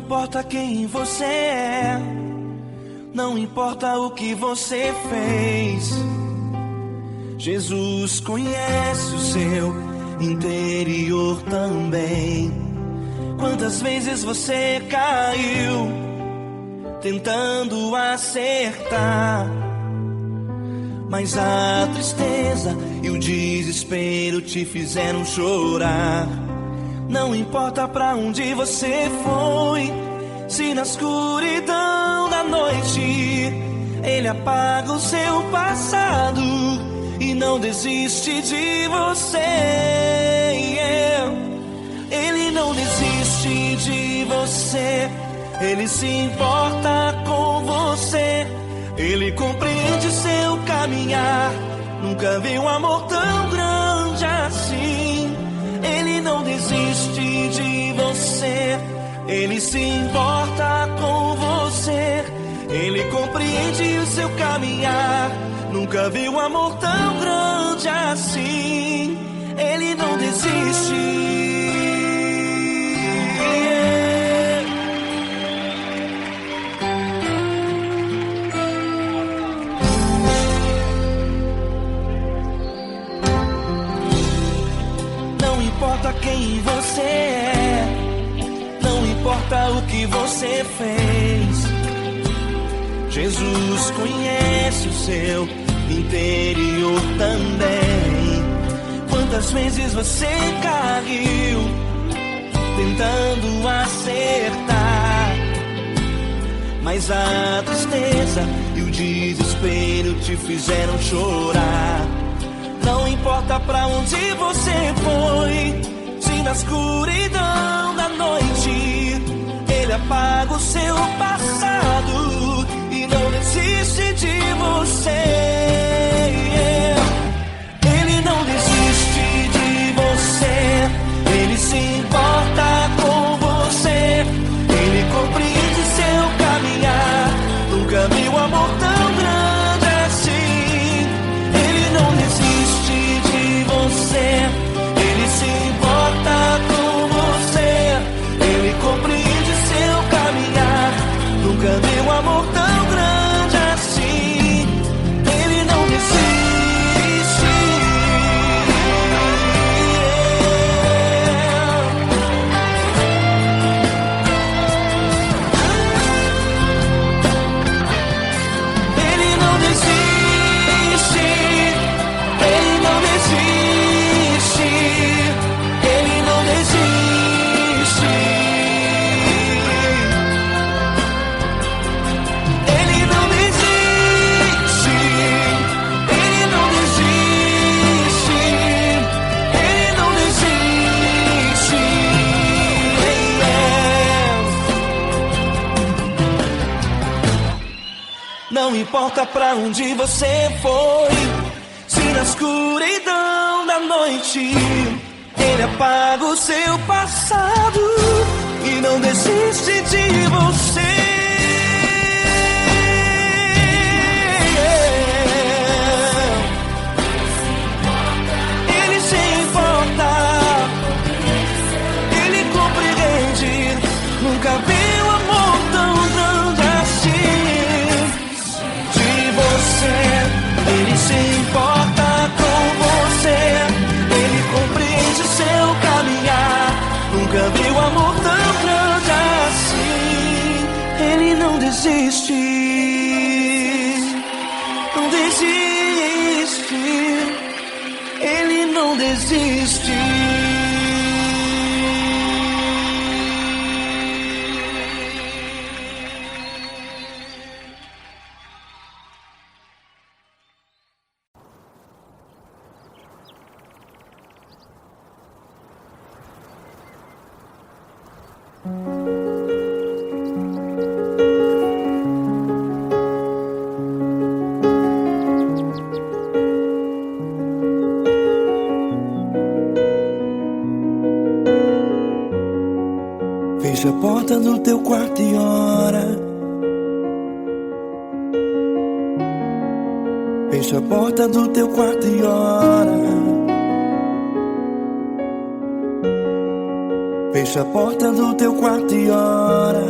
importa quem você é, não importa o que você fez, Jesus conhece o seu interior também. Quantas vezes você caiu tentando acertar, mas a tristeza e o desespero te fizeram chorar. Não importa pra onde você foi, se na escuridão da noite Ele apaga o seu passado e não desiste de você. Ele não desiste de você, Ele se importa com você, Ele compreende seu caminhar. Nunca vi um amor tão grande assim. Ele não desiste de você, Ele se importa com você, Ele compreende o seu caminhar. Nunca vi um amor tão grande assim. Ele não desiste. Não importa quem você é, não importa o que você fez, Jesus conhece o seu interior também. Quantas vezes você caiu tentando acertar, mas a tristeza e o desespero te fizeram chorar. Não importa pra onde você foi, se na escuridão da noite Ele apaga o seu passado e não desiste de você. Ele não desiste de você, Ele se importa com você, Ele compreende seu caminhar. Nunca vi um amor tão grande assim. Ele não desiste de você, Ele se importa com você, Ele compreende seu caminhar. Nunca vi um amor tão grande assim. Ele não desiste. Ele não desiste. Ele não desiste. Ele não desiste. Ele não desiste. Ele não desiste. Ele não desiste. Não importa pra onde você foi, se na escuridão da noite Ele apaga o seu passado e não desiste de você. Ele se importa, Ele compreende. Nunca vi um amor tão grande assim. De você, Ele se importa com você, Ele compreende seu caminhar. Nunca vi um amor tão grande assim. Ele não desiste, não desiste. Ele não desiste. Fecha a porta do teu quarto e ora. Fecha a porta do teu quarto e ora. Fecha a porta do teu quarto e ora.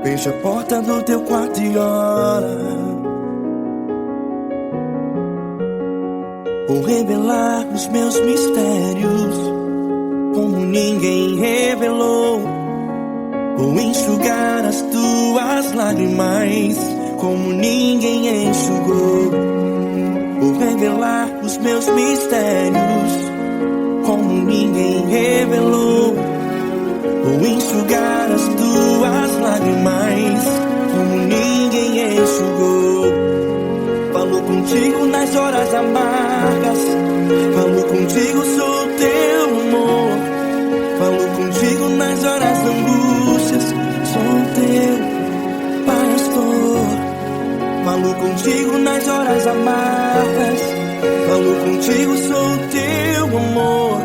Fecha a porta do teu quarto e ora. Vou revelar os meus mistérios como ninguém revelou. Vou enxugar as tuas lágrimas como ninguém enxugou. Vou revelar os meus mistérios como ninguém revelou. Vou enxugar as tuas lágrimas como ninguém enxugou. Falo contigo nas horas amargas, falo contigo, sou teu amor. Falo contigo nas horas da angústias, sou teu pastor. Falo contigo nas horas amargas, falo contigo, sou teu amor.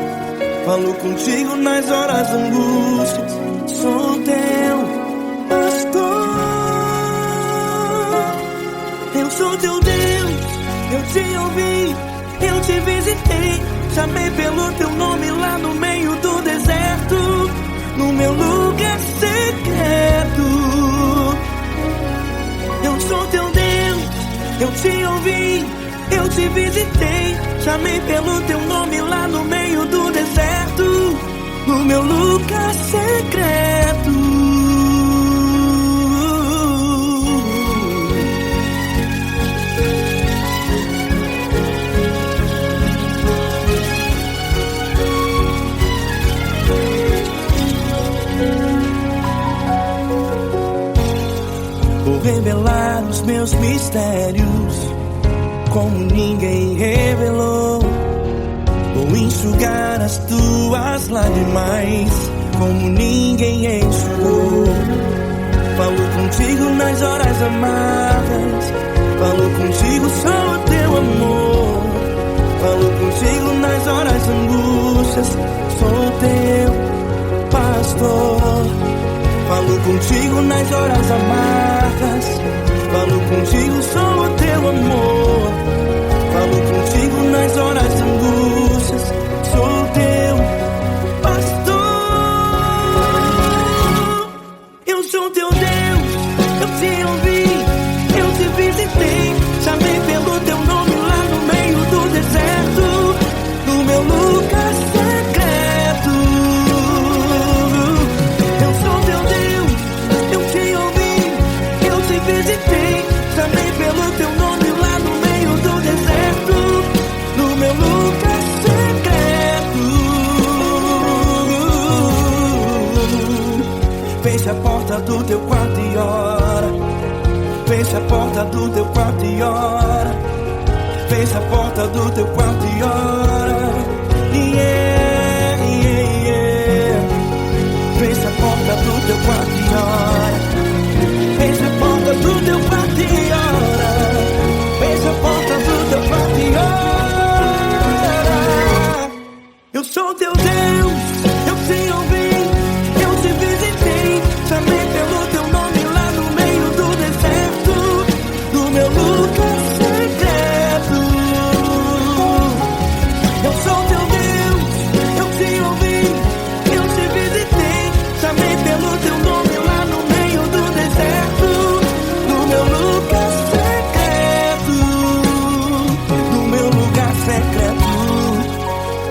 Falo contigo nas horas da angústias, sou teu pastor. Eu sou teu Deus, eu te ouvi, eu te visitei. Chamei pelo teu nome lá no meio do deserto, no meu lugar secreto. Eu sou teu Deus, eu te ouvi, eu te visitei. Chamei pelo teu nome lá no meio do deserto, no meu lugar secreto. Vou revelar os meus mistérios como ninguém revelou. Vou enxugar as tuas lágrimas como ninguém enxugou. Falo contigo nas horas amargas, falo contigo, sou teu amor. Falo contigo nas horas angústias, sou teu pastor. Falo contigo nas horas amargas, falo contigo, sou teu amor. Falo contigo nas horas angústias, sou teu pastor. Eu sou teu Deus, eu te ouvi, eu te visitei. Chamei pelo teu nome lá no meio do deserto, no meu lugar secreto. Eu sou teu Deus, eu te ouvi, eu te visitei. Chamei pelo teu nome lá no meio do deserto, no meu lugar secreto. Fecha a porta do teu quarto e ora. Fecha a porta do teu quarto e ora. Fecha a porta do teu quarto e ora. Yeah, yeah, yeah. Fecha a porta do teu quarto e ora. Fecha a porta do teu quarto e ora. Fecha a porta do teu quarto e ora. Eu sou teu Deus, eu te ouvi, eu te visitei. Chamei pelo teu nome lá no meio do deserto, no meu lugar secreto. Eu sou teu Deus, eu te ouvi, eu te visitei. Chamei pelo teu nome lá no meio do deserto, no meu lugar secreto, no meu lugar secreto.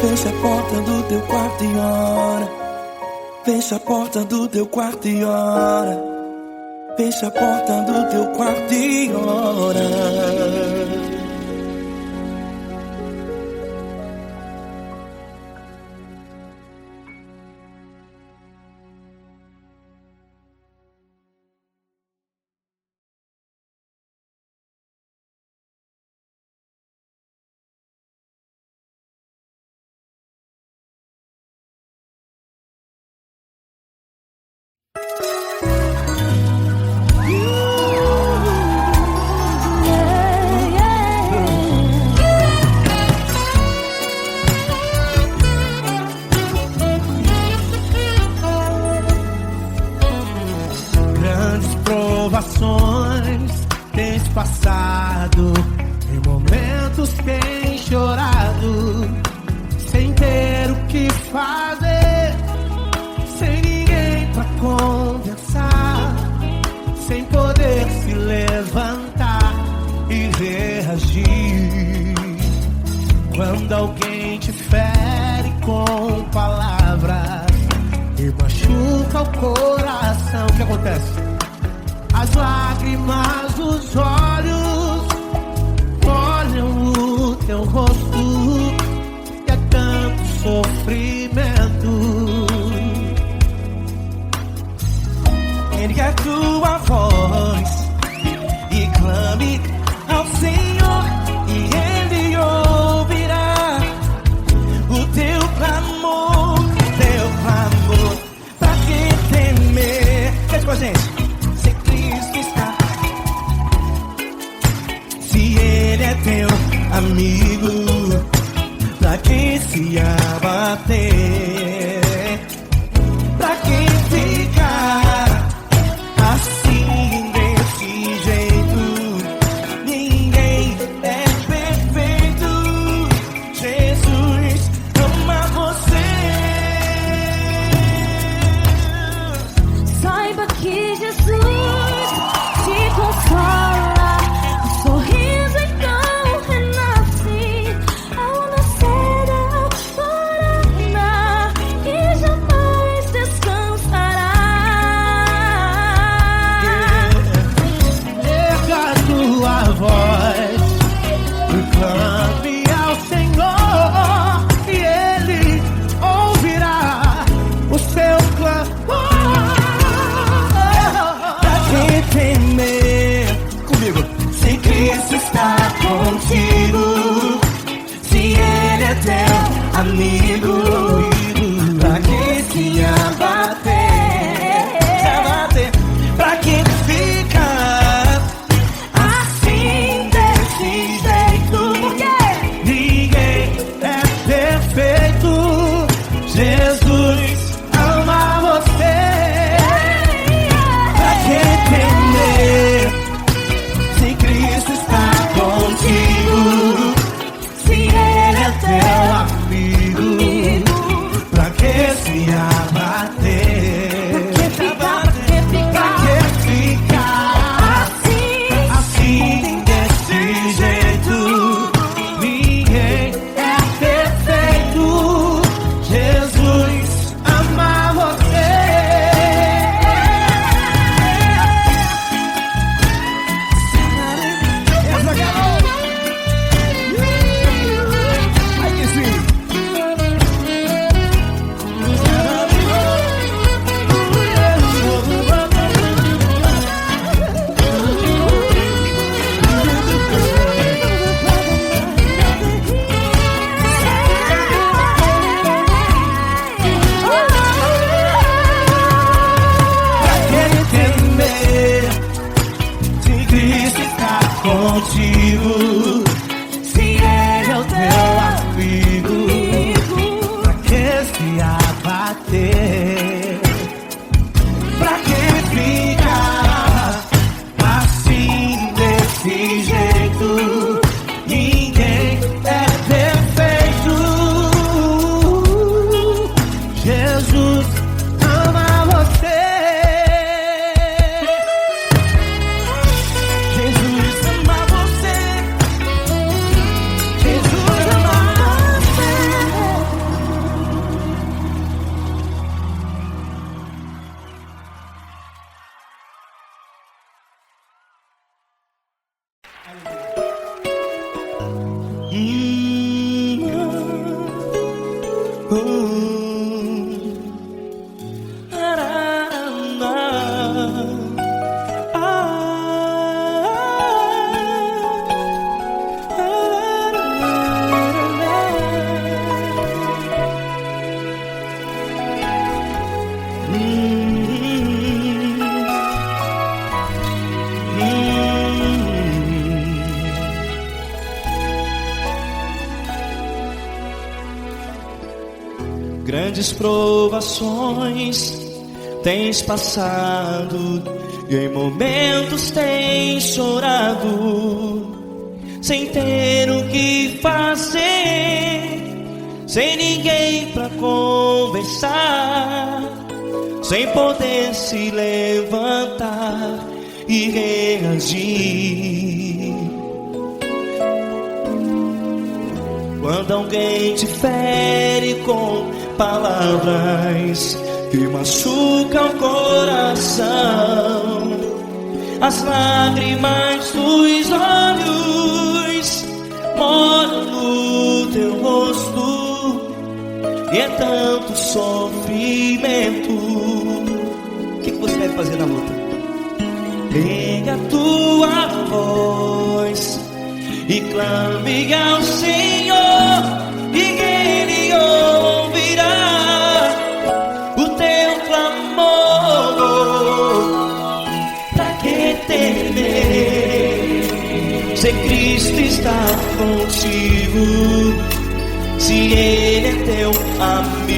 Fecha a porta do teu quarto e ora. Fecha a porta do teu quarto e ora. Fecha a porta do teu quarto e ora. provações tens passado, em momentos tens chorado, sem fazer, sem ninguém pra conversar, sem poder se levantar e reagir. Quando alguém te fere com palavras e machuca o coração, o que acontece? As lágrimas dos olhos molham o teu rosto, e é tanto sofrimento. Ergue a tua voz e clame ao Senhor, e Ele ouvirá o teu clamor, pra que temer? Cante com a gente. Se Cristo está, se Ele é teu amigo, pra que se abater? Pra que ficar assim desse jeito? Ninguém é perfeito. Jesus ama você. Saiba que Jesus te consola, o sorriso então renasce ao nascer da aurora, e jamais descansará. Erga a tua voz e clame ao Senhor, e Ele ouvirá o seu clamor. Pra que temer? Comigo. Se Cristo está contigo, se Ele é teu amigo, pra que se abater? Pra que ficar assim desse jeito? Porque Ninguém é perfeito. Jesus ama você. Pra que temer? Se Cristo está contigo, se Ele é teu amigo, pra que se abater? Pra que ficar assim desse jeito? Ninguém é perfeito. Jesus ama você. Essa garota. Ai que sim. Pra que temer? Se Cristo está contigo, se Ele é o teu amigo, pra que se abater? Pra que ficar assim desse jeito? Ninguém é perfeito. Jesus ama você. Jesus ama você. Jesus ama você. Grandes provações tens passado, e em momentos tens chorado, sem ter o que fazer, sem ninguém pra conversar, sem poder se levantar e reagir. Quando alguém te fere com palavras que machucam o coração, as lágrimas dos olhos moram no teu rosto, e é tanto sofrimento. O que você deve fazer na luta? Pega a tua voz e clame ao Senhor, e Ele ouvirá o teu clamor. Pra que temer, se Cristo está contigo, se Ele é teu amigo?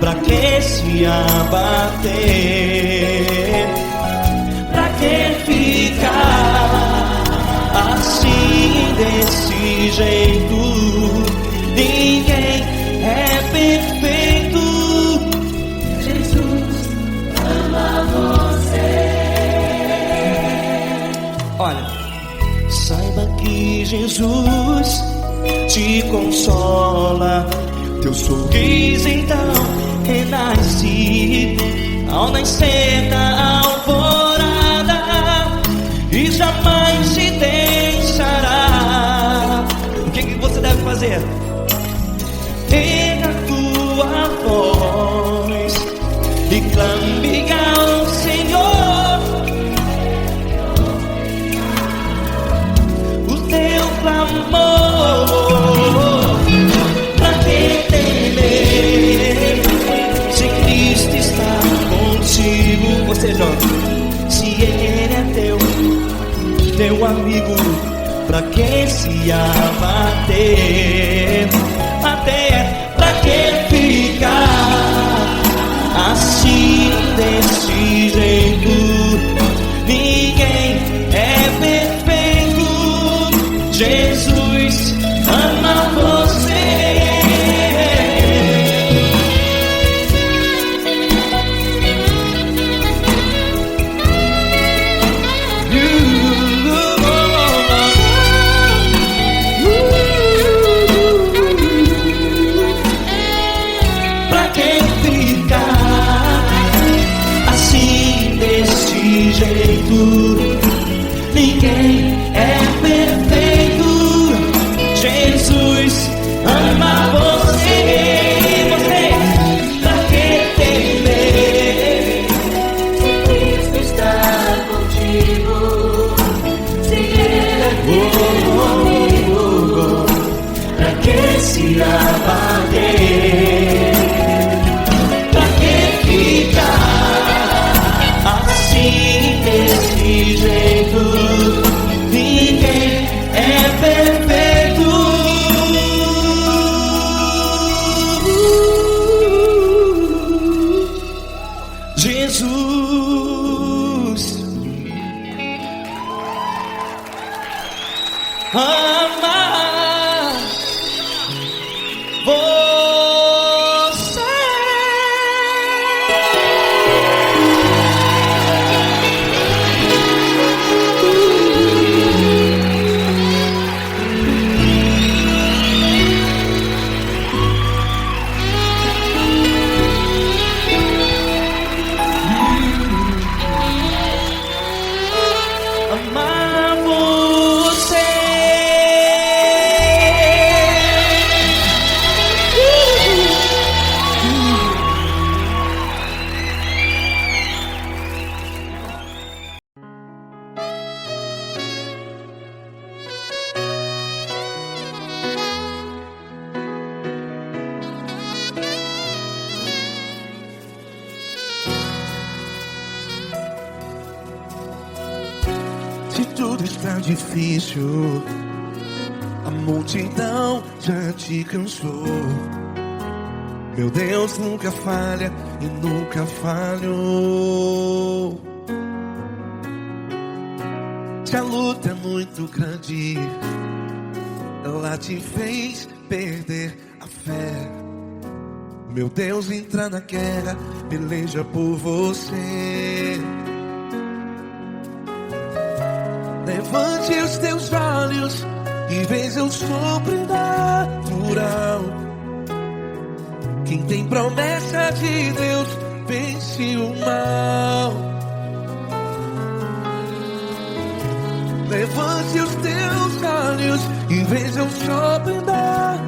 Pra que se abater? Pra que ficar assim, desse jeito? Ninguém é perfeito. Jesus ama você. Olha, saiba que Jesus te consola, teu sorriso então renasce ao nascer da alvorada, e jamais te deixará. O que você deve fazer? Pega a tua voz e clame ao Senhor, o teu clamor. Pra que temer, se Cristo está contigo? Você joga. Se Ele é teu amigo, pra que se abater? Até pra que ficar assim, desse jeito? Ninguém é perfeito. Jesus ama você. Ninguém é perfeito. Jesus ama você. Você, pra que temer, se Cristo está contigo, se Ele é teu amigo? Pra que se abater? Pra que ficar assim, desse jeito? Ninguém é perfeito. Jesus ama você. Amar você. Se tudo está difícil, a multidão já te cansou. Meu Deus nunca falha e nunca falhou. Se a luta é muito grande, ela te fez perder a fé. Meu Deus entra na guerra, peleja por você. Levante os teus olhos e veja o sobrenatural. Quem tem promessa de Deus vence o mal. Levante os teus olhos e veja o sobrenatural.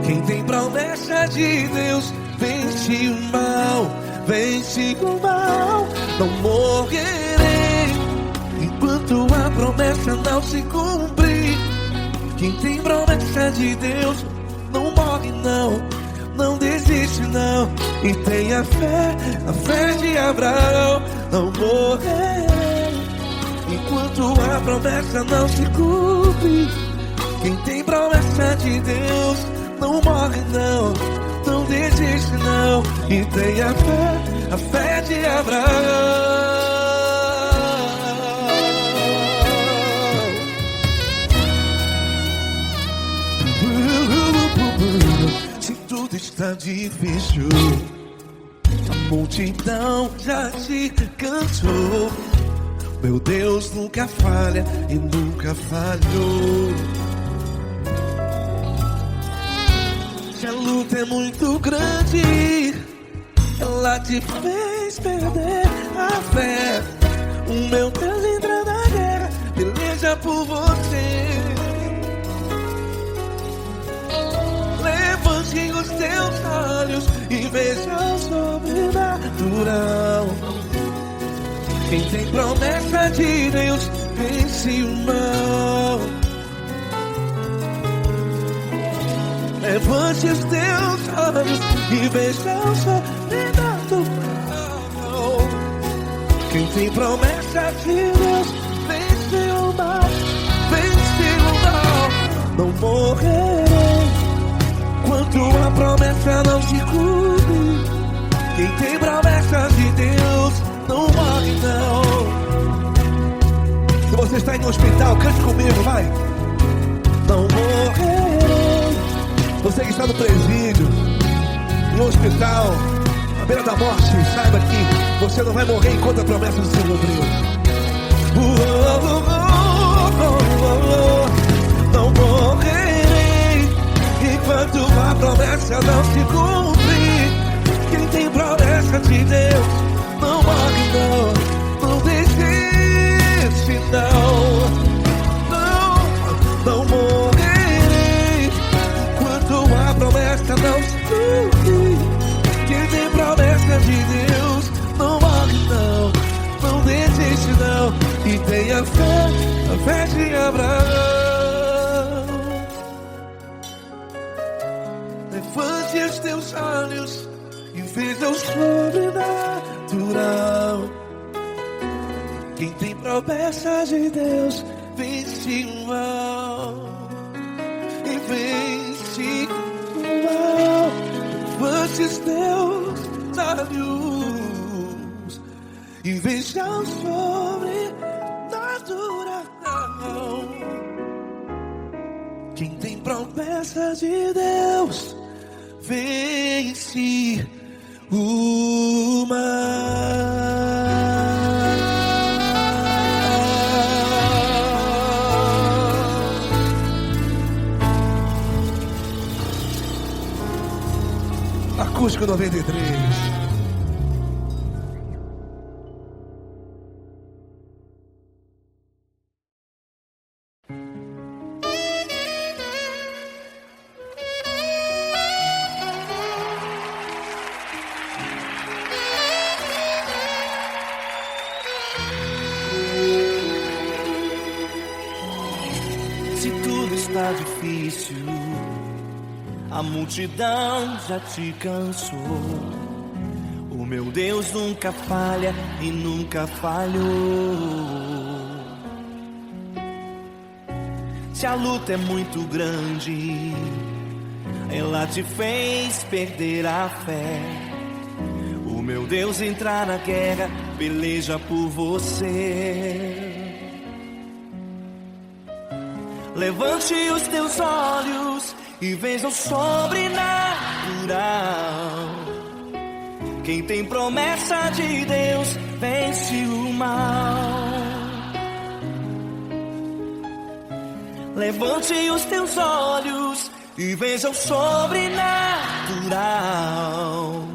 Quem tem promessa de Deus vence o mal, vence o mal. Não morrerei enquanto a promessa não se cumprir. Quem tem promessa de Deus não morre não, não desiste não. E tenha fé, a fé de Abraão. Não morrerei enquanto a promessa não se cumpre. Quem tem promessa de Deus não morre não, não desiste não. E tenha fé, a fé de Abraão. Se tudo está difícil, a multidão já te cansou. Meu Deus nunca falha e nunca falhou. Se a luta é muito grande, ela te fez perder a fé. O meu Deus entra na guerra, peleja por você. Levante os teus olhos e veja o sobrenatural. Quem tem promessa de Deus vence o mal. Levante os teus olhos e veja o sobrenatural. Quem tem promessa de Deus vence o mal, vence o mal. Não morrerei enquanto a promessa não se cumpre. Quem tem promessa de Deus não morre não. Se você está em um hospital, cante comigo, vai. Não morrerei. Você que está no presídio, em um hospital, à beira da morte, saiba que você não vai morrer enquanto a promessa não se cumpriu. Não morrerei enquanto a promessa não se cumprir. Quem tem promessa de Deus não morre não, não desiste não. Não morrerei enquanto a promessa não se cumprir. Quem tem promessa de Deus não morre não, não desiste não. E tenha fé, a fé de Abraão. Levante os teus olhos e veja o sobrenatural. Quem tem promessa de Deus vence o mal, e vence o mal. Levante os teus olhos e veja o sobrenatural. Quem tem promessa de Deus vence o mal. Acústico 93. Se tudo está difícil, a multidão já te cansou. O meu Deus nunca falha e nunca falhou. Se a luta é muito grande, ela te fez perder a fé. O meu Deus entra na guerra, peleja por você. Levante os teus olhos e veja o sobrenatural. Quem tem promessa de Deus vence o mal. Levante os teus olhos e veja o sobrenatural.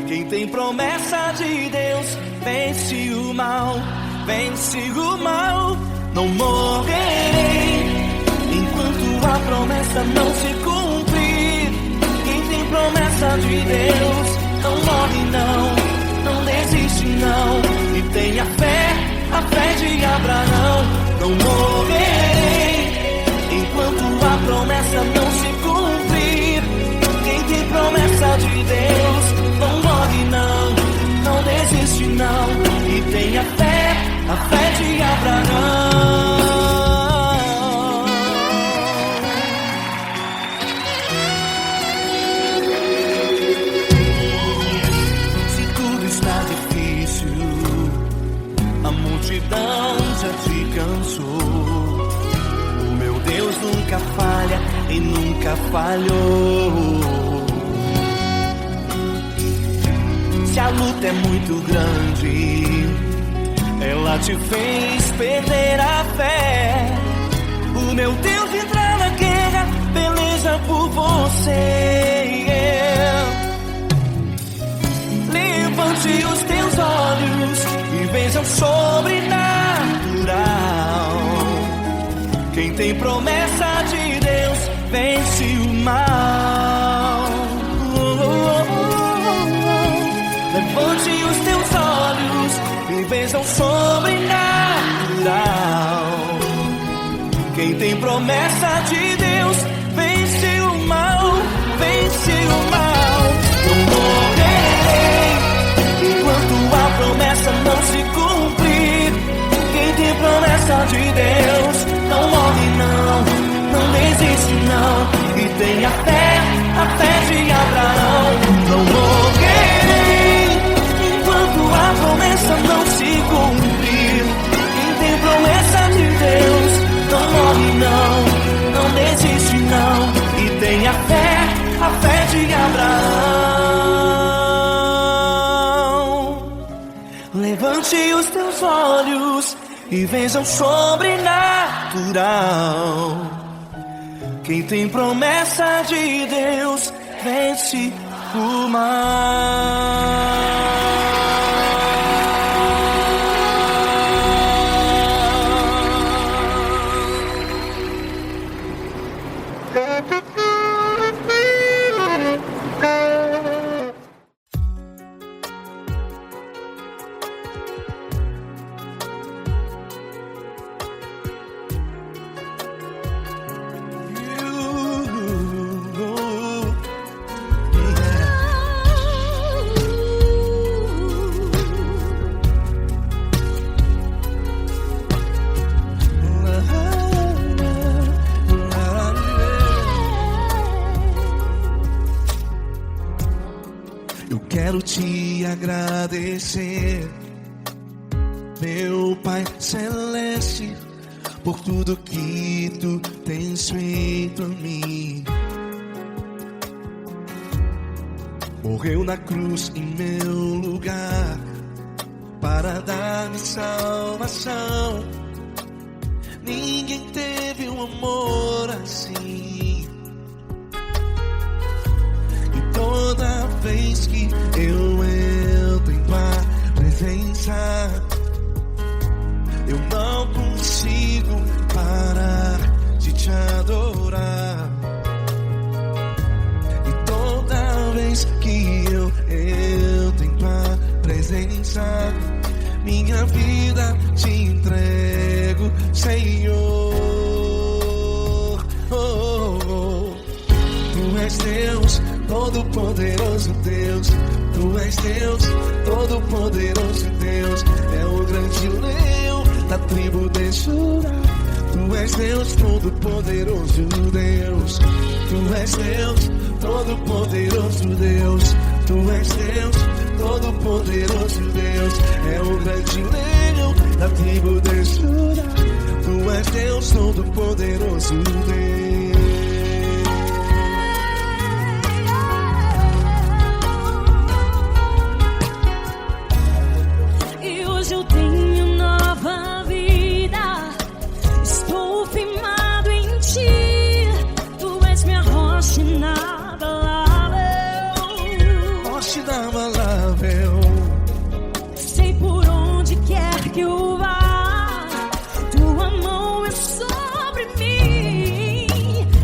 Quem tem promessa de Deus vence o mal, vence o mal. Não morrerei enquanto a promessa não se cumprir. Quem tem promessa de Deus não morre não, não desiste não. E tenha fé, a fé de Abraão. Não morrerei enquanto a promessa não se cumprir. Quem tem promessa de Deus não morre não, não desiste não. E tenha fé, a fé de Abraão. Se tudo está difícil, a multidão já te cansou. O meu Deus nunca falha e nunca falhou. Se a luta é muito grande, ela te fez perder a fé. O meu Deus entra na guerra, peleja por você. Levante os teus olhos e veja o sobrenatural. Quem tem promessa de Deus vence o mal. Levante os teus olhos e veja o sobrenatural. Quem tem promessa de Deus vence o mal, vence o mal. Não morrerei enquanto a promessa não se cumprir. Quem tem promessa de Deus não morre não, não desiste não. E tenha fé, a fé de Abraão. Não morrerei enquanto a promessa não se cumprir. Quem tem promessa de Deus não morre não, não desiste não. E tenha fé, a fé de Abraão. Levante os teus olhos e veja o sobrenatural. Quem tem promessa de Deus vence o mal. Quero te agradecer, meu Pai Celeste, por tudo que tu tens feito a mim. Morreu na cruz em meu lugar para dar-me salvação. Ninguém teve um amor assim. E toda vez que eu entro em tua presença, eu não consigo parar de te adorar. E toda vez que eu entro em tua presença, minha vida te entrego, Senhor. Tu és Deus, Todo-Poderoso Deus. Tu és Deus, Todo-Poderoso Deus. É o grande leão da tribo de Judá. Tu és Deus, Todo-Poderoso Deus. Tu és Deus, Todo-Poderoso Deus. Tu és Deus, Todo-Poderoso Deus. É o grande leão da tribo de Judá. Tu Tu és Deus Todo-Poderoso, Deus. E hoje eu tenho nova vida. Estou firmado em ti. Tu és minha rocha inabalável. Rocha inabalável. Sei por onde quer que eu vá, tua mão é sobre mim,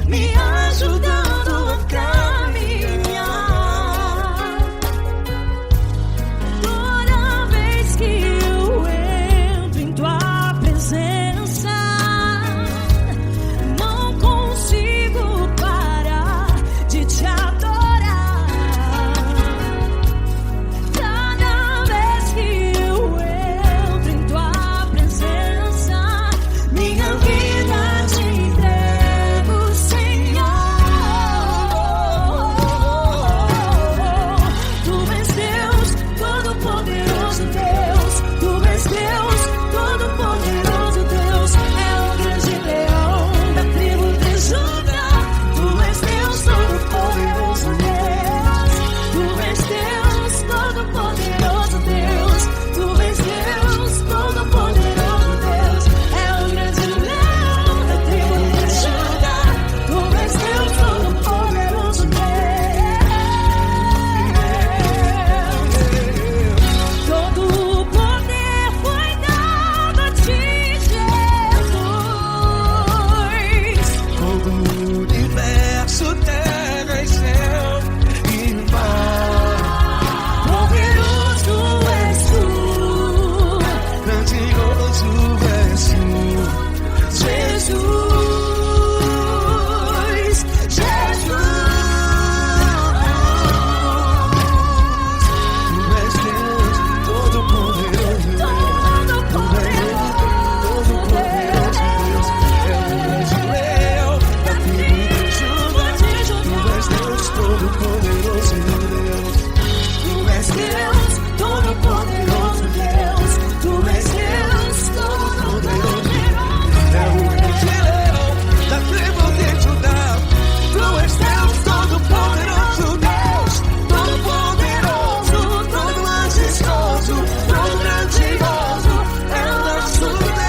me ajudando a caminhar. Toda vez que eu entro em tua presença, não consigo parar de te adorar. Cada vez que eu entro em tua presença, minha vida te entrego, Senhor. Tu és Deus Todo-Poderoso, Deus. Tu és Deus Todo-Poderoso, Deus. É o grande leão da tribo de Judá. Tu és Deus Todo-Poderoso, Deus. Tu és Deus Todo-Poderoso, Deus. Tu és Deus Todo-Poderoso, Deus. É o grande leão da tribo de Judá. Tu és Deus Todo-Poderoso, Deus. Todo o poder foi dado a ti, Jesus. Todo o universo, terra e céu e mar. Poderoso és tu, Grandioso és tu, Jesus. Tu és Deus Todo-Poderoso, Deus. Todo-Poderoso, Deus. É o grande leão da tribo de Judá. Tu és Deus Todo-Poderoso, Deus. Tu és Deus Todo-Poderoso, Deus. Tu és Deus Todo-Poderoso. É o grande leão da tribo de Judá. Tu és Deus Todo-Poderoso, Deus. Todo-Poderoso, todo majestoso, todo grandioso. É o nosso Deus.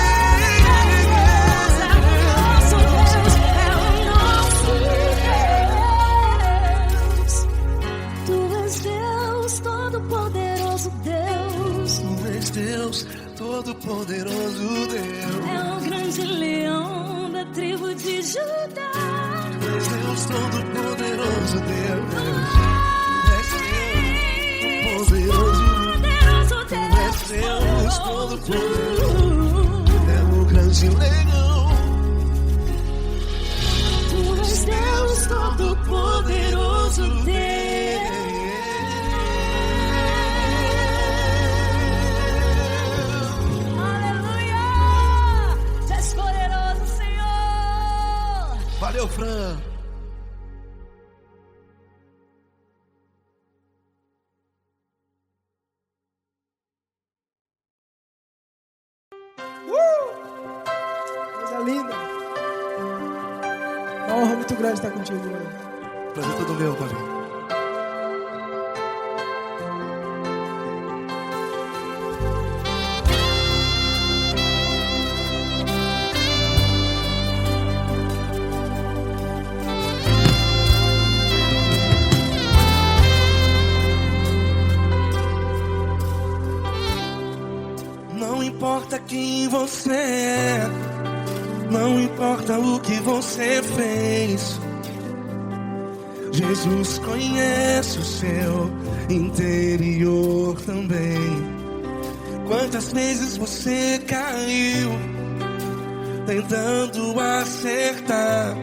Tu és Deus Todo-Poderoso, Deus. Tu és Deus Todo-Poderoso, Deus. É o grande leão da tribo de Judá. Tu és Deus Todo-Poderoso, Deus. Tu és Deus Todo-Poderoso. Tu és Deus Todo-Poderoso. É o grande leão. Tu és Deus Todo-Poderoso, Deus. Aleluia! Tu és poderoso, Senhor. Valeu, Fran. Coisa linda. Uma honra muito grande estar contigo, mano. Prazer todo meu, Paulinho. Não importa quem você é, não importa o que você fez, Jesus conhece o seu interior também. Quantas vezes você caiu tentando acertar,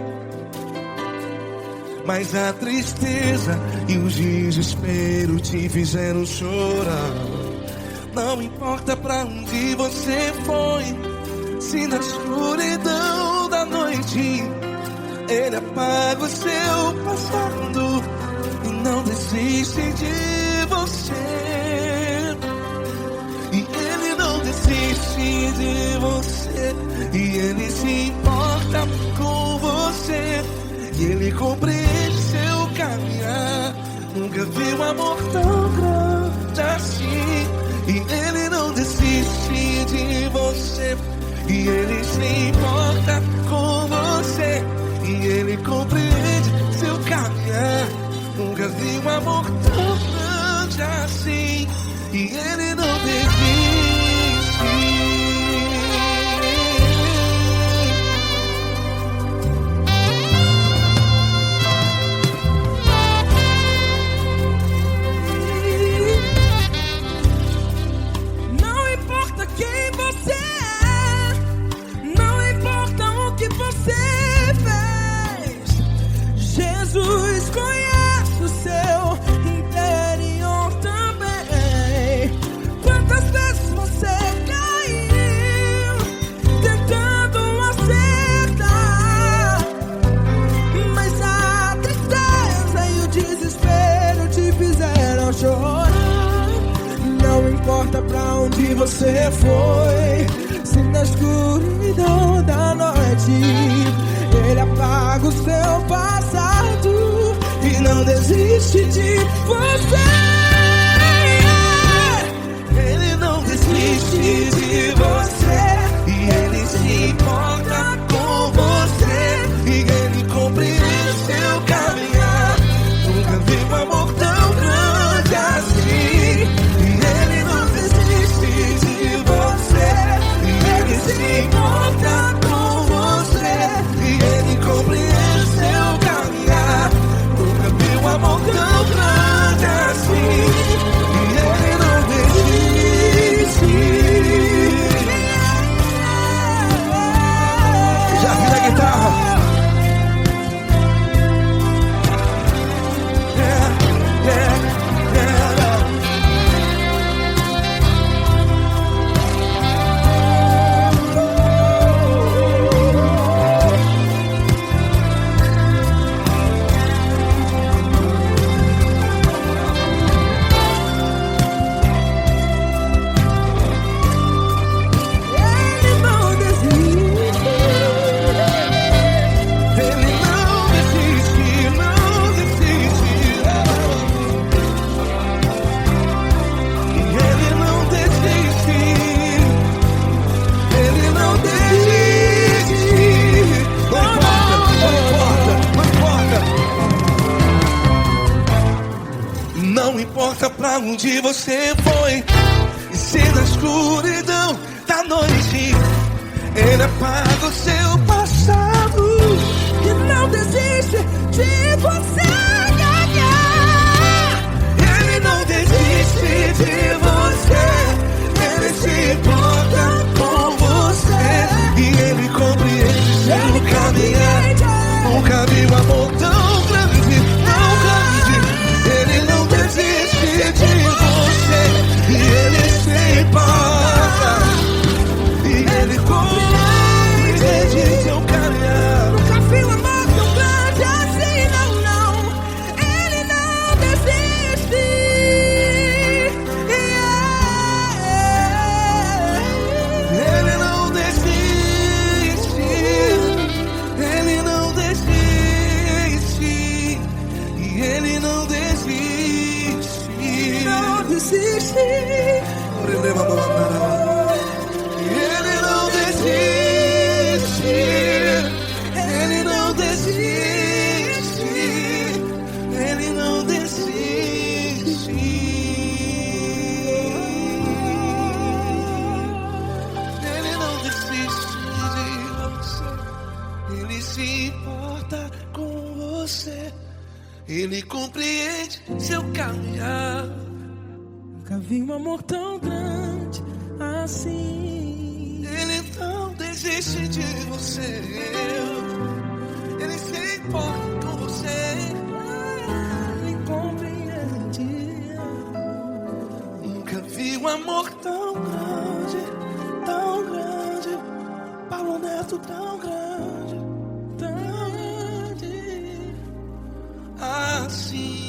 mas a tristeza e o desespero te fizeram chorar. Não importa pra onde você foi, se na escuridão da noite Ele apaga o seu passado e não desiste de você. E Ele não desiste desiste de você. E Ele se importa com você. E Ele compreende seu caminhar. Nunca vi um amor tão grande assim. E Ele não desiste de você. E Ele se importa com você. E Ele compreende seu caminhar. Nunca vi um amor tão grande assim. E Ele não desiste. Não importa quem você é, não importa o que você fez, Jesus conhece o seu interior também. Quantas vezes você caiu tentando acertar, mas a tristeza e o desespero te fizeram chorar. Não importa pra onde você foi, se na escuridão da noite Ele apaga o seu passado e não desiste de você. Ele não desiste de você. E Ele se importa com você. E Ele compreende seu caminhar. Nunca vi um amor tão grande assim. E Ele não desiste de você. E Ele se importa com você. E Ele compreende seu caminhar. Nunca vi um amor tão grande assim. E Ele não desiste. Já vira a guitarra. Ele não desiste. Ele não desiste, não desiste. E Ele não desiste. Ele não desiste. Não importa, não importa, não importa. Não importa pra onde você foi. E se na escuridão da noite Ele apaga o seu passado. E não desiste de você ganhar. Ele não desiste de você. Ele se importa com você. E Ele compreende seu caminhar. Nunca vi um amor tão grande, tão grande. Ele não desiste de você. E Ele se importa. E Ele compreende seu caminhar. Nunca vi um amor tão grande assim, não, não. Ele não desiste. Ele não desiste. Ele não desiste. E Ele não desiste. Não desiste. Ele não desiste. Ele não desiste. Ele não desiste. Ele não desiste de você. Ele se importa com você. Ele compreende seu caminhar. Nunca vi um amor tão grande assim. Ele não desiste de você. Ele se importa com você. Ele compreende. Nunca vi um amor tão grande, Paulo Neto tão grande, assim.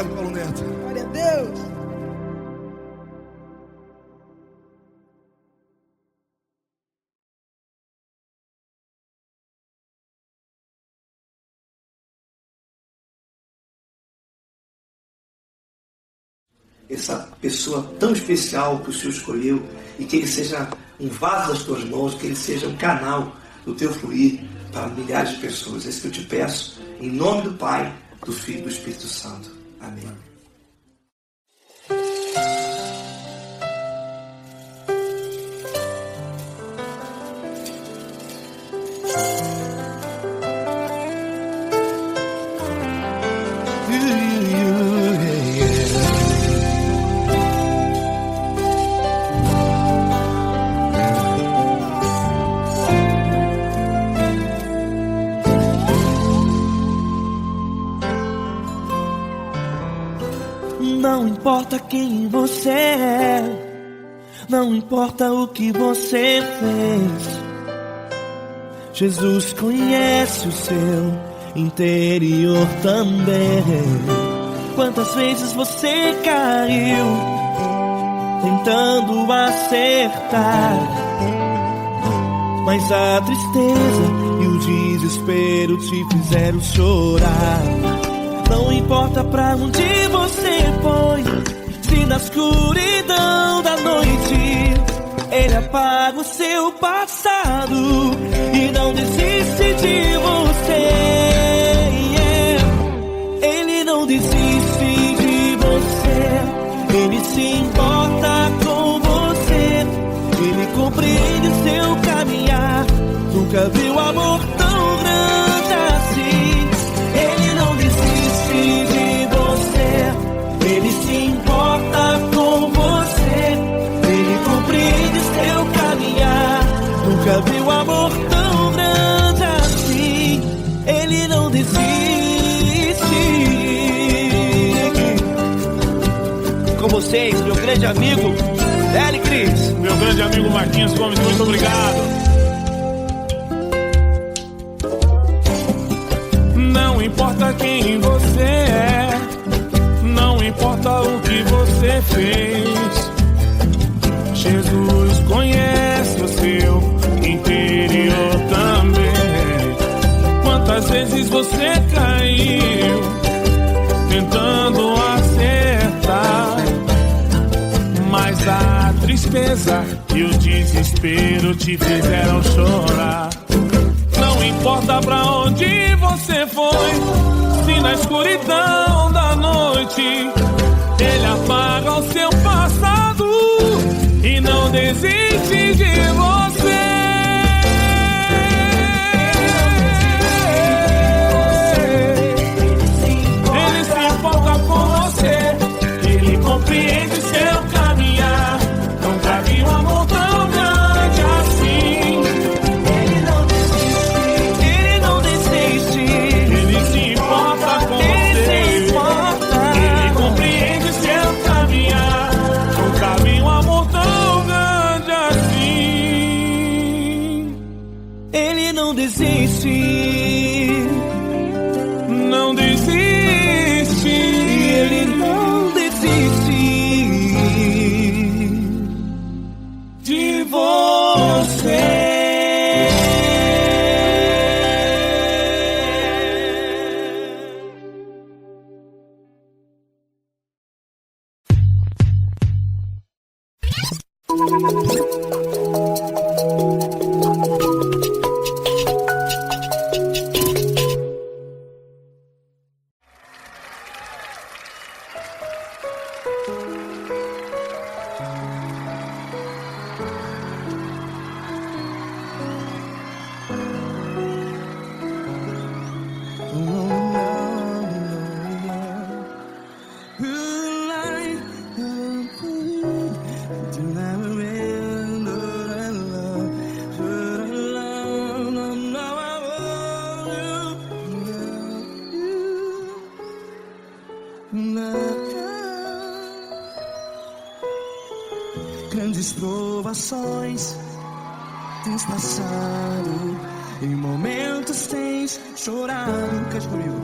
Obrigado, Paulo Neto. Glória a Deus. Essa pessoa tão especial que o Senhor escolheu, e que ele seja um vaso das tuas mãos, que ele seja um canal do teu fluir para milhares de pessoas. É isso que eu te peço, em nome do Pai, do Filho e do Espírito Santo. Amém. Não importa quem você é, não importa o que você fez, Jesus conhece o seu interior também. Quantas vezes você caiu tentando acertar, mas a tristeza e o desespero te fizeram chorar. Não importa pra onde você foi, se na escuridão da noite Ele apaga o seu passado e não desiste de você. Ele não desiste de você, Ele se importa com você, Ele compreende seu caminhar. Nunca viu amor tão grande assim. Ele não desiste de você, Ele se importa com você, Ele compreende seu caminhar. Nunca viu amor tão grande assim. Ele não desiste. Com vocês, meu grande amigo L. Cris, meu grande amigo Marquinhos Gomes, muito obrigado. Não importa quem você é, não importa o que você fez, Jesus conhece o seu interior também. Quantas vezes você caiu tentando acertar, mas a tristeza e o desespero te fizeram chorar. Não importa pra onde você foi, se na escuridão da noite Ele apaga o seu passado e não desiste de você. Ele se importa com você, Ele compreende seu caminhar. Nunca vi um amor tão grande assim. Não desiste, não desiste, Ele não desiste de você. Grandes provações tens passado, em momentos tens chorado. Cante comigo.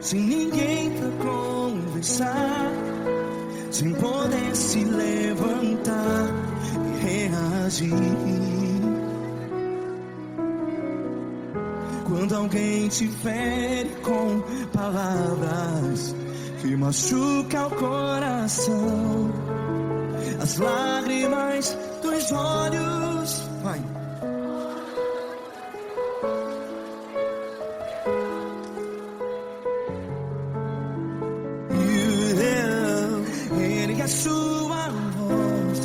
sem ninguém pra conversar, sem poder se levantar e reagir. Quando alguém te fere com palavras que machuca o coração, as lágrimas dos olhos, vai. Ele é sua voz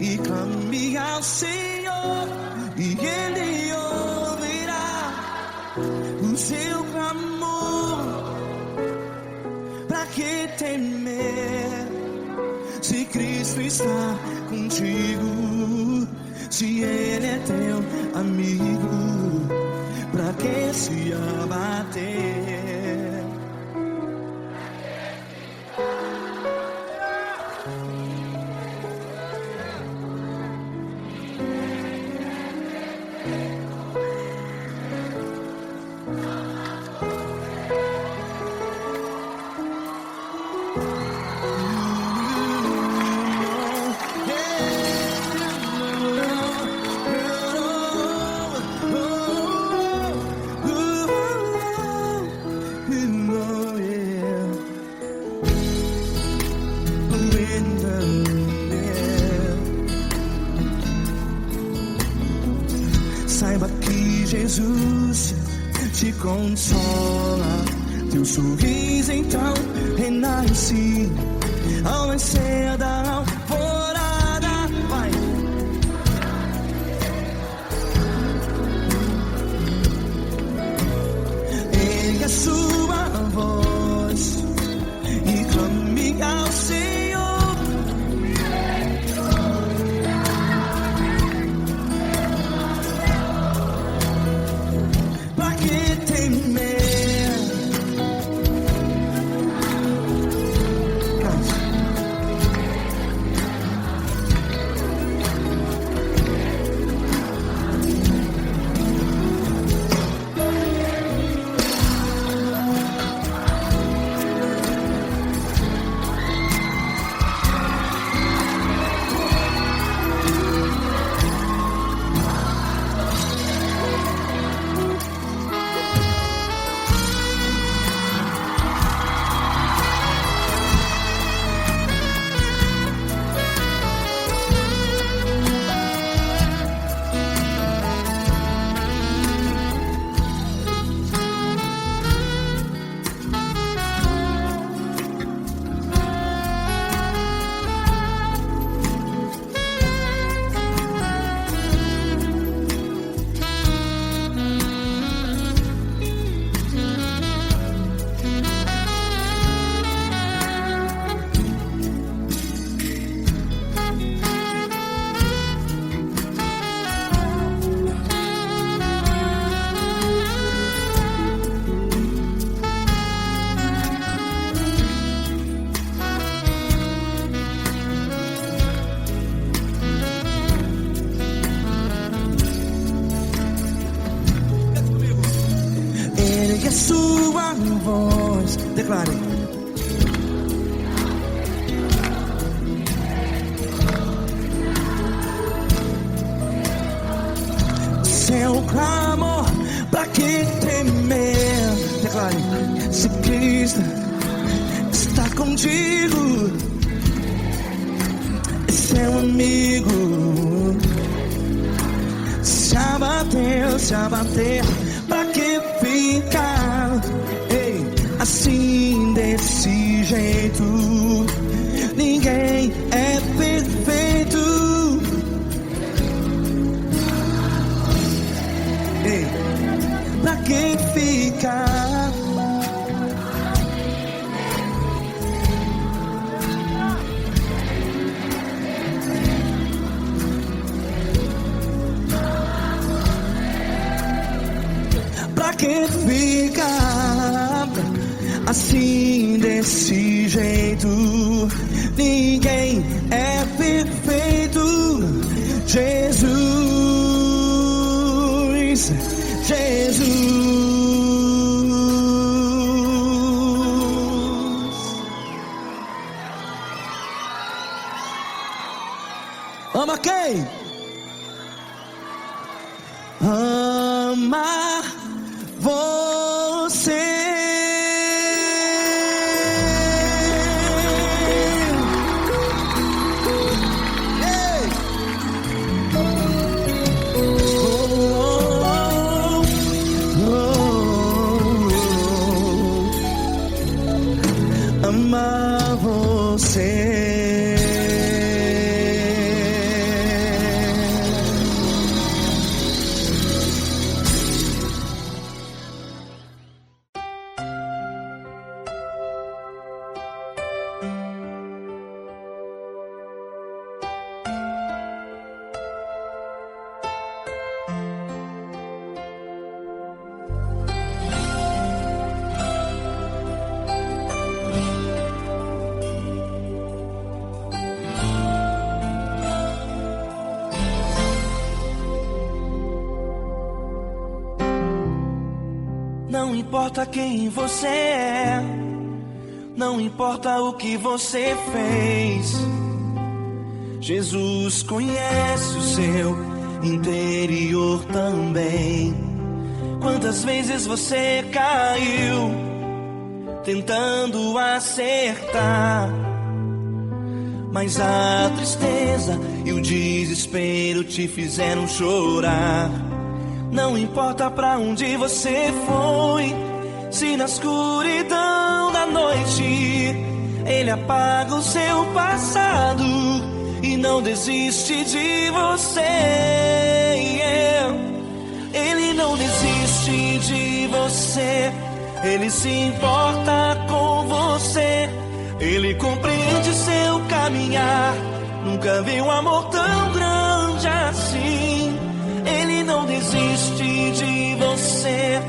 e clame ao Senhor e Ele ouvirá o seu clamor. Pra que temer se Cristo está contigo? Se Ele é teu amigo, pra que se abater? Saiba que Jesus te consola, teu sorriso então renasce ao nascer da alvorada. Vai. Ele é sua voz e clame ao Senhor. É sua voz, declare. Seu clamor, pra que temer? Declare. Se Cristo está contigo, é seu amigo. Se abater, pra que ficar assim desse jeito? Ninguém é perfeito. Pra que ficar? Pra que ficar assim desse jeito? Ninguém é perfeito. Jesus, quem? Amar você. Ei! Amar você. Não importa quem você é, não importa o que você fez, Jesus conhece o seu interior também. Quantas vezes você caiu tentando acertar, mas a tristeza e o desespero te fizeram chorar. Não importa pra onde você foi, se na escuridão da noite Ele apaga o seu passado e não desiste de você. Ele não desiste de você, Ele se importa com você, Ele compreende seu caminhar. Nunca vi um amor tão grande assim. Ele não desiste de você,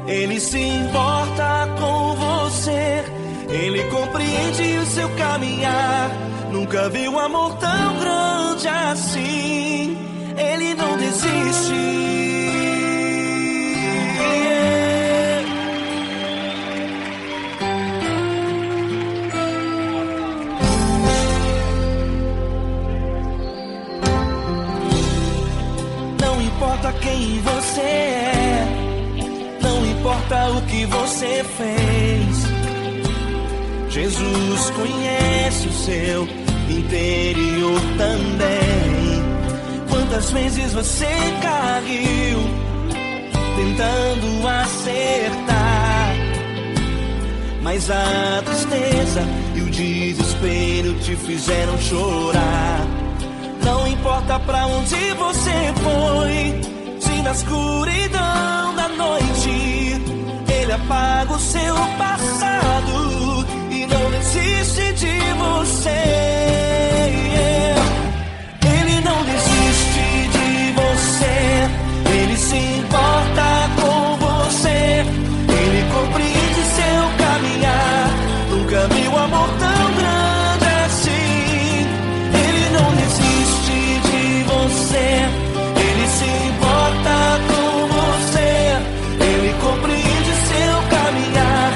Ele se importa com você, Ele compreende o seu caminhar. Nunca vi um amor tão grande assim. Ele não desiste. Não importa quem você é, não importa o que você fez, Jesus conhece o seu interior também. Quantas vezes você caiu tentando acertar, mas a tristeza e o desespero te fizeram chorar. Não importa pra onde você foi, se na escuridão da noite Ele apaga o seu passado e não desiste de você. Ele não desiste de você, Ele se importa com você, Ele compreende seu caminhar. Nunca vi um amor tão grande assim. Ele não desiste de você, Ele se importa com você, Ele compreende seu caminhar.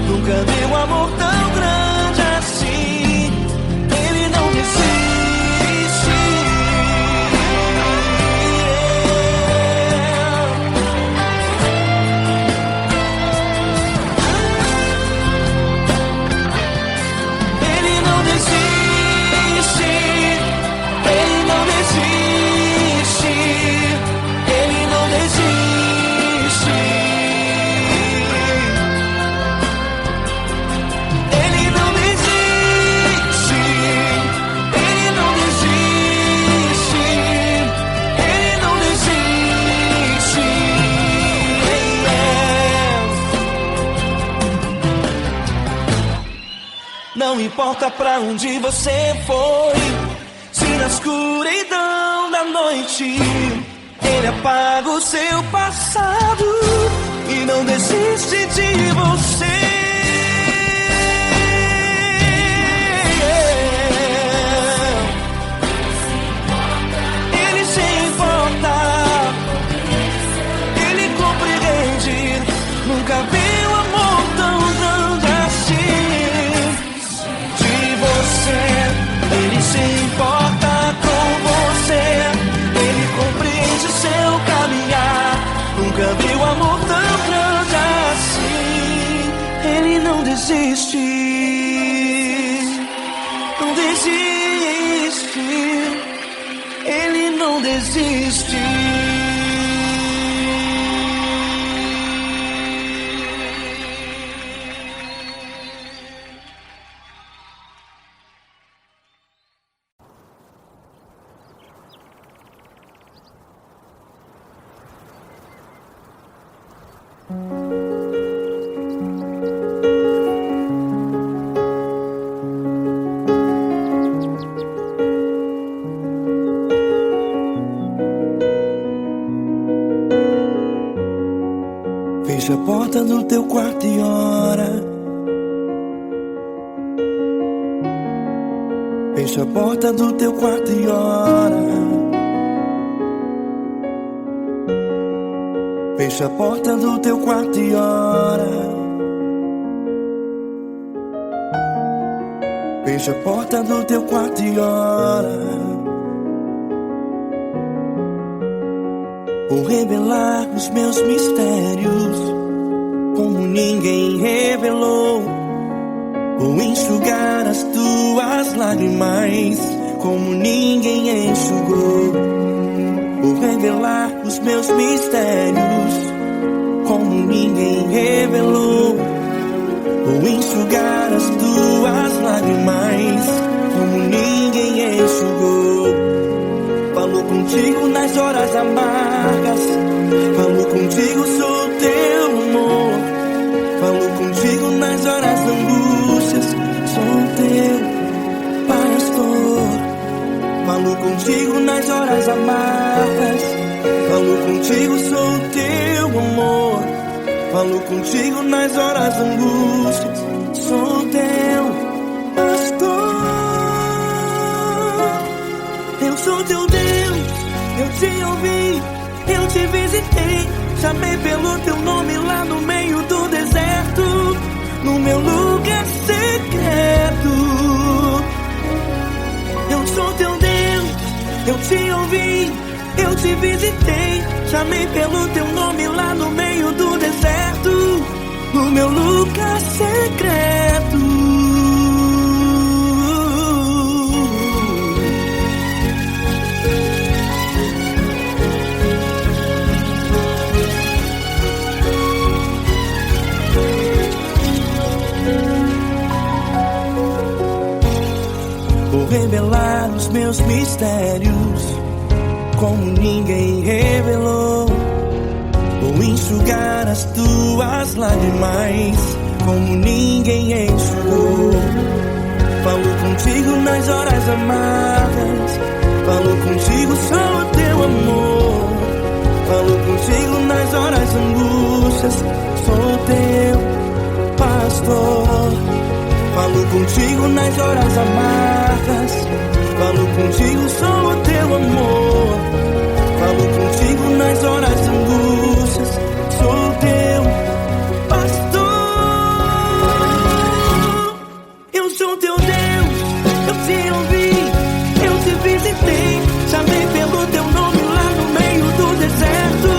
Nunca vi um amor tão grande assim. Ele não desiste. Ele não desiste. Ele não desiste. Ele não desiste. Ele não desiste. Ele não desiste. Ele não desiste. Não importa pra onde você foi, se na escuridão da noite Ele apaga o seu passado e não desiste de você. Ele se importa, Ele compreende. Nunca vi um amor tão grande assim. De você, Ele se importa com você, desiste, não desiste, Ele não desiste. Fecha a porta do teu quarto e ora. Fecha a porta do teu quarto e ora. Fecha a porta do teu quarto e ora. Fecha a porta do teu quarto e ora. Vou revelar os meus mistérios como ninguém revelou. Vou enxugar as tuas lágrimas como ninguém enxugou. Vou revelar os meus mistérios como ninguém revelou. Vou enxugar as tuas lágrimas como ninguém enxugou. Falo contigo nas horas amargas, falo contigo, sou teu amor. Falo contigo nas horas da angústias, sou teu pastor. Falo contigo nas horas amargas, falo contigo, sou teu amor. Falo contigo nas horas da angústias, sou teu pastor. Eu sou teu Deus, eu te ouvi, eu te visitei. Chamei pelo teu nome lá no meio do deserto, no meu lugar secreto. Eu sou teu Deus, eu te ouvi, eu te visitei. Chamei pelo teu nome lá no meio do deserto, no meu lugar secreto. Vou revelar os meus mistérios como ninguém revelou. Vou enxugar as tuas lágrimas como ninguém enxugou. Falo contigo nas horas amargas, falo contigo, sou teu amor. Falo contigo nas horas angústias, sou teu pastor. Falo contigo nas horas amargas, falo contigo, sou o teu amor. Falo contigo nas horas angústias, sou teu pastor. Eu sou teu Deus, eu te ouvi, eu te visitei. Chamei pelo teu nome lá no meio do deserto,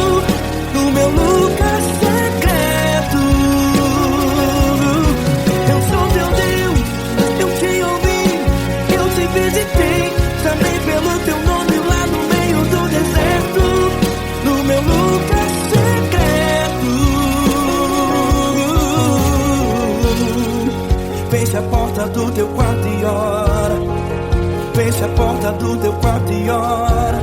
no meu lugar secreto. Eu sou teu Deus, eu te ouvi, eu te visitei. Chamei pelo teu nome lá no meio do deserto, no meu lugar secreto. Fecha a porta do teu quarto e ora. Fecha a porta do teu quarto e ora.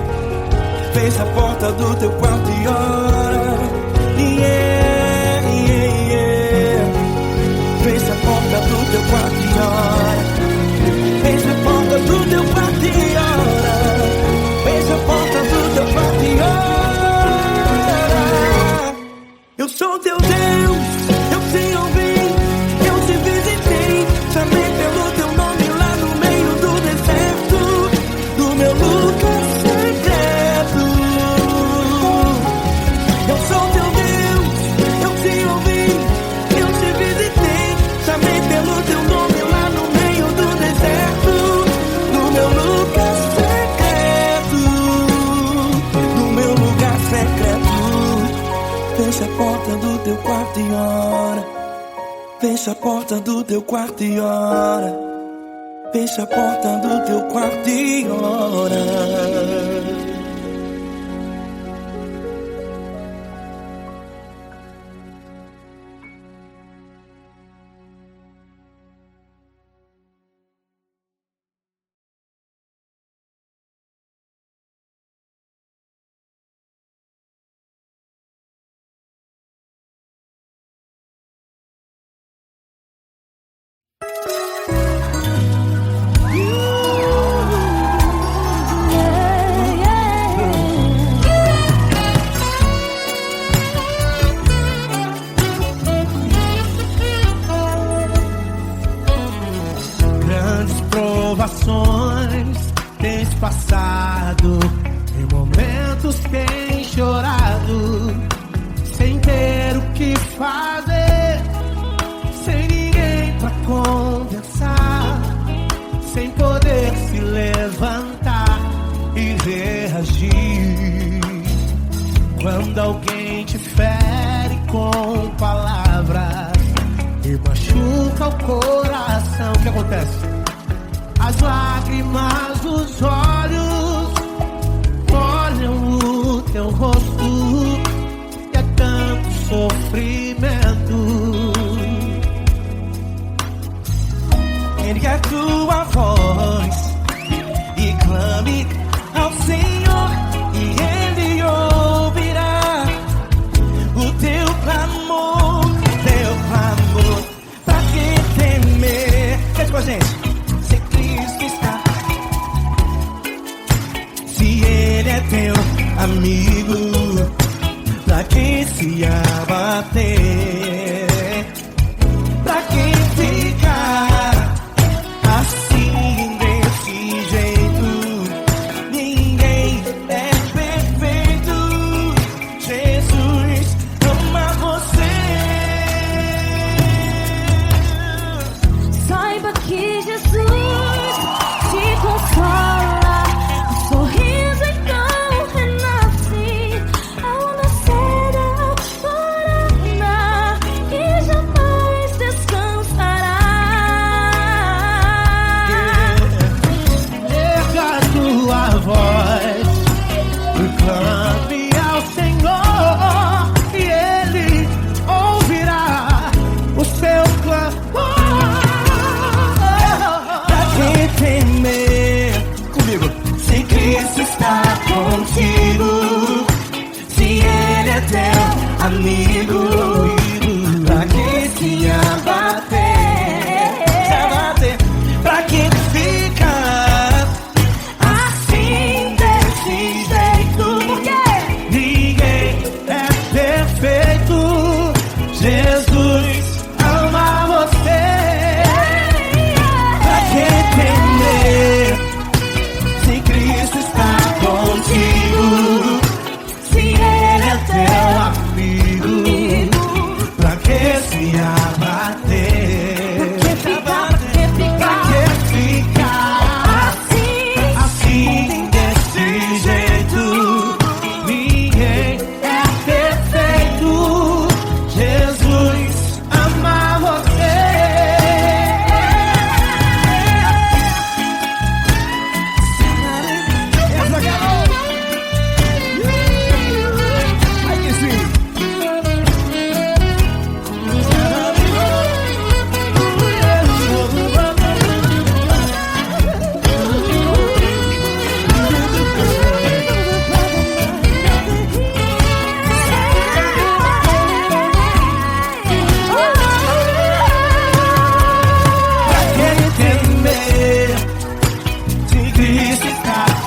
Fecha a porta do teu quarto e ora. Yeah, yeah, yeah. Fecha a porta do teu quarto e ora. Fecha a porta do teu quarto e ora. Fecha a porta do teu quarto e ora. Eu sou teu Deus, eu te ouvi, eu te visitei. Chamei pelo teu nome lá no meio do deserto, no meu lugar secreto. Eu sou teu Deus, eu te ouvi, eu te visitei. Chamei pelo teu nome lá no meio do deserto, no meu lugar secreto, no meu lugar secreto. Fecha a porta do teu quarto e ora. Fecha a porta do teu quarto e ora. Fecha a porta do teu quarto e ora. Provações tens passado, em momentos tens chorado, sem ter o que fazer, sem ninguém pra conversar, sem poder se levantar e reagir. Quando alguém te fere com palavras e machuca o coração, o que acontece? As lágrimas dos olhos molham o teu rosto e é tanto sofrimento. Ergue a tua voz e clame ao Senhor e Ele ouvirá o teu clamor, pra que temer? Cante com a gente. Ele é teu amigo, pra que se abater? Pra que ficar assim desse jeito? Ninguém é perfeito. Jesus ama você. Saiba que Jesus te consola. Amigo, pra que se abater, pra que ficar assim desse jeito? Porque ninguém é perfeito. Jesus ama você. Pra que temer se Cristo está contigo? Se Ele é teu amigo, pra que se abater? Pra que ficar assim desse jeito? Ninguém é perfeito. Jesus ama você.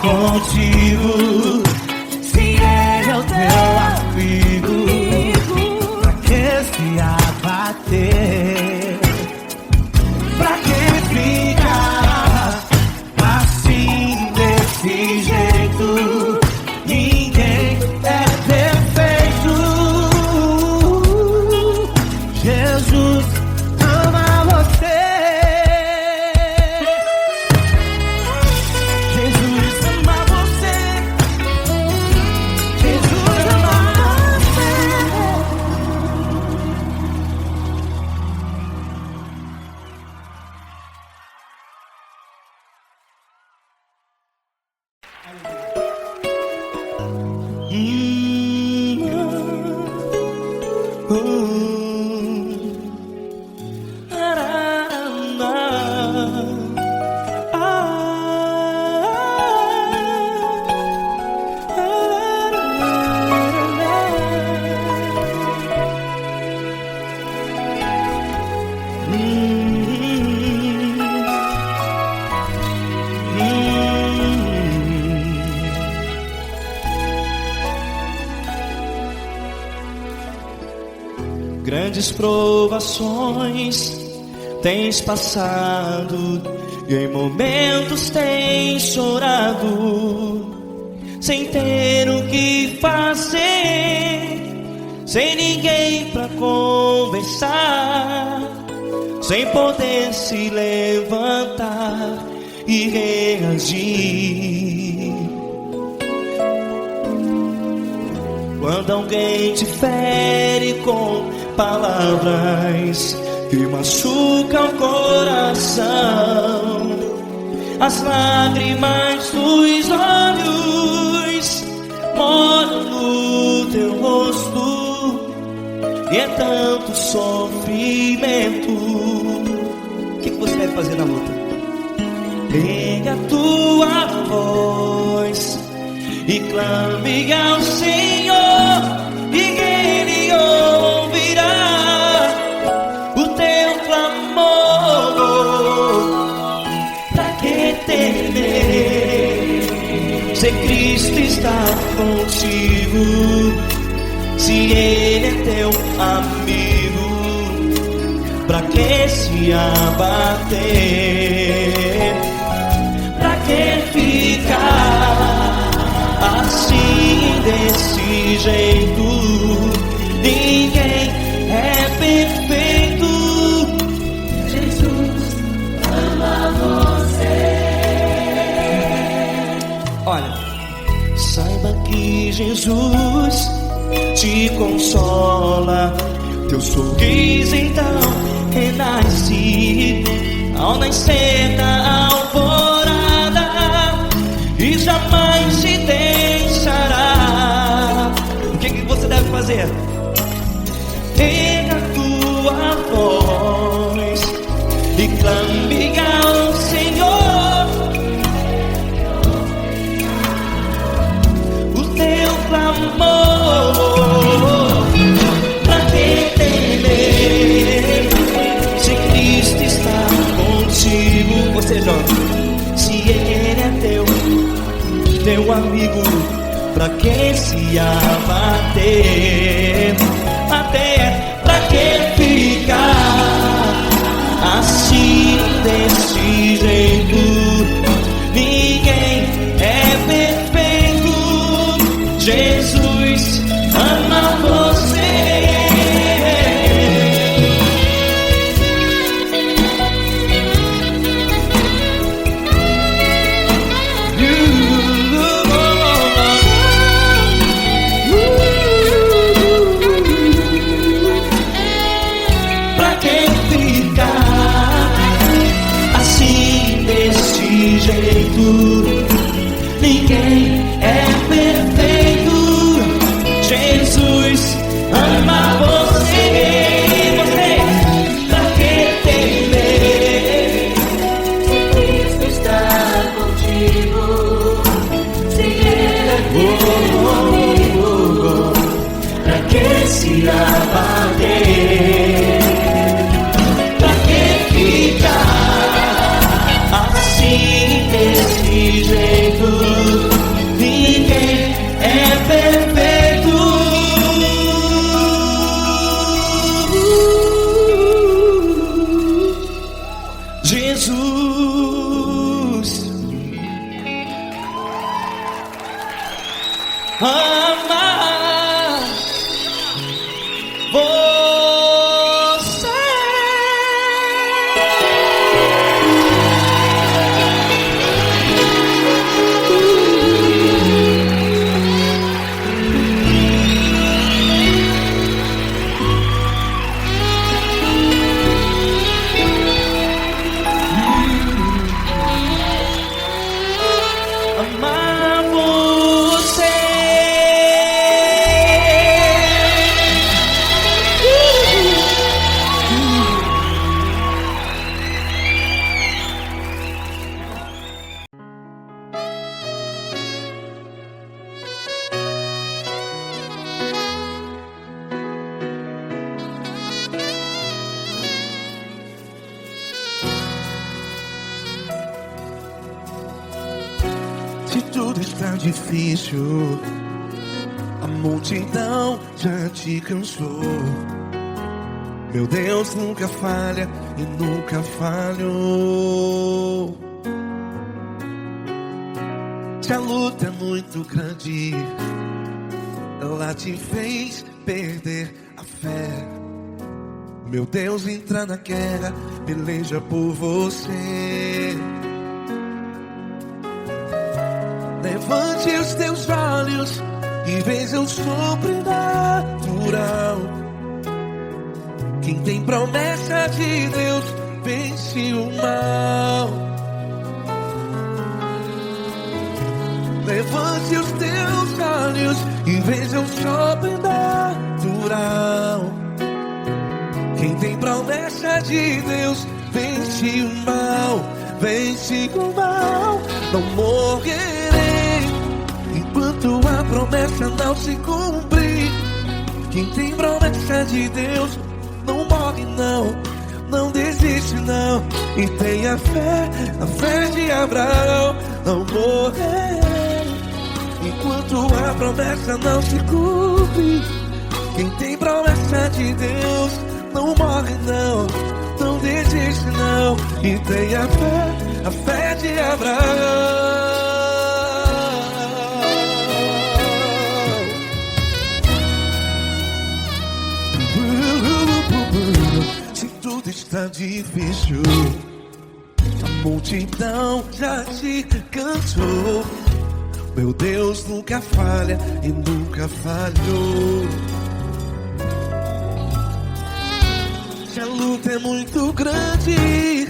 Contigo, se Ele é o teu amigo, pra que se abater? Pra que ficar assim desse jeito? Ninguém é perfeito. Jesus ama você. Grandes provações tens passado, e em momentos tens chorado, sem ter o que fazer, sem ninguém pra conversar, sem poder se levantar e reagir. Quando alguém te fere com palavras que machucam o coração, as lágrimas dos olhos molham no teu rosto, e é tanto sofrimento. O que você deve fazer na luta? Pega a tua voz e clame ao Senhor, e Ele ouvirá o teu clamor. Pra que temer, se Cristo está contigo, se Ele é teu amigo? Pra que se abater? Pra que ficar assim, desse jeito? Ninguém é perfeito. Jesus ama você. Olha, saiba que Jesus te consola. Teu sorriso então renasce ao nascer da alvorada, e jamais te deixará. O que você deve fazer? Pega a tua voz e clame ao Senhor, o teu clamor. Pra que temer, se Cristo está contigo? Ou seja, se Ele é teu amigo, pra que se abater? Até pra que ficar assim, desse jeito? Ninguém é perfeito. Jesus ama você. Ninguém é perfeito. Jesus ama você. Você, pra que temer, se Cristo está contigo, se Ele é teu amigo? Pra que se abater? Pra que ficar assim, desse jeito? Ninguém é perfeito. Jesus ama você. Amar você. Se tudo está difícil, a multidão já te cansou. Meu Deus nunca falha e nunca falhou. Se a luta é muito grande, ela te fez perder a fé. Meu Deus entra na guerra, peleja por você. Levante os teus olhos e veja o sobrenatural. Quem tem promessa de Deus vence o mal. Levante os teus olhos e veja o sobrenatural. Quem tem promessa de Deus vence o mal. Vence o mal. Não morrerei enquanto a promessa não se cumprir. Quem tem promessa de Deus não morre não, não desiste não. E tenha fé, a fé de Abraão. Não morrerei enquanto a promessa não se cumpre. Quem tem promessa de Deus não morre não, não desiste não. E tenha fé, a fé de Abraão. Se tudo está difícil, a multidão já te cansou. Meu Deus nunca falha e nunca falhou. Se a luta é muito grande,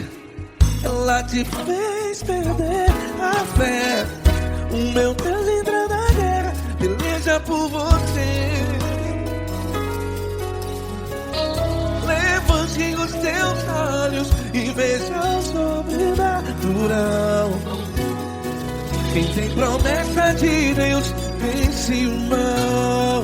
ela te fez perder a fé. O meu Deus entra na guerra, peleja por você. Levante os teus olhos e veja o sobrenatural. Quem tem promessa de Deus vence o mal.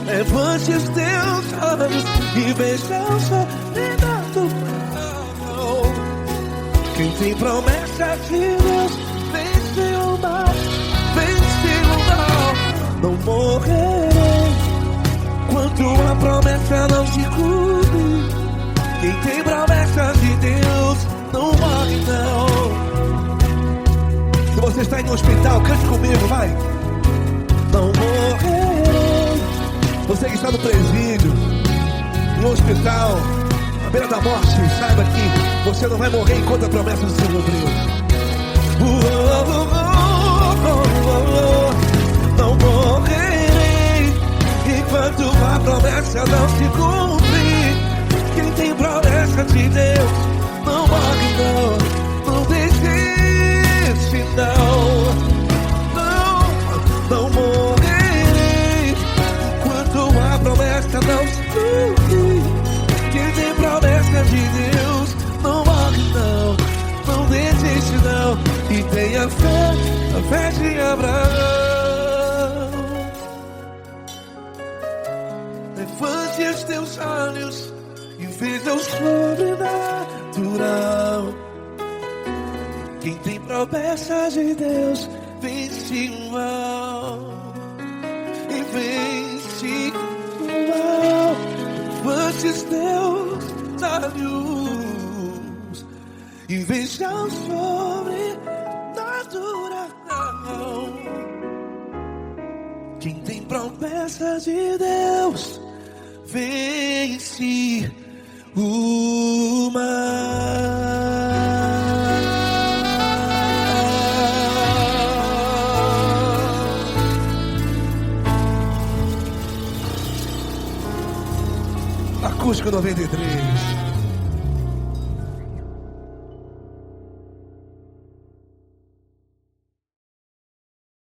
Levante os teus olhos e veja o sobrenatural. Quem tem promessa de Deus vence o mal. Vence o mal. Não morrerei enquanto a promessa não se cumpre. Quem tem promessa de Deus não morre não. Se você está em um hospital, cante comigo, vai. Não morrerei. Você que está no presídio, no hospital, à beira da morte, saiba que você não vai morrer enquanto a promessa não se cumpriu. Não morrerei enquanto a promessa não se cumprir. Quem tem promessa de Deus não morre não, não desiste não. Não morrerei enquanto a promessa não se cumprir. Quem tem promessa de Deus não morre não, não desiste não. E tenha fé, a fé de Abraão. Levante os teus olhos e veja o sobrenatural. Quem tem promessa de Deus vence o mal. E vence o mal. Levante os teus olhos e veja o sobrenatural. Quem tem promessa de Deus vence o mal. Acústico 93.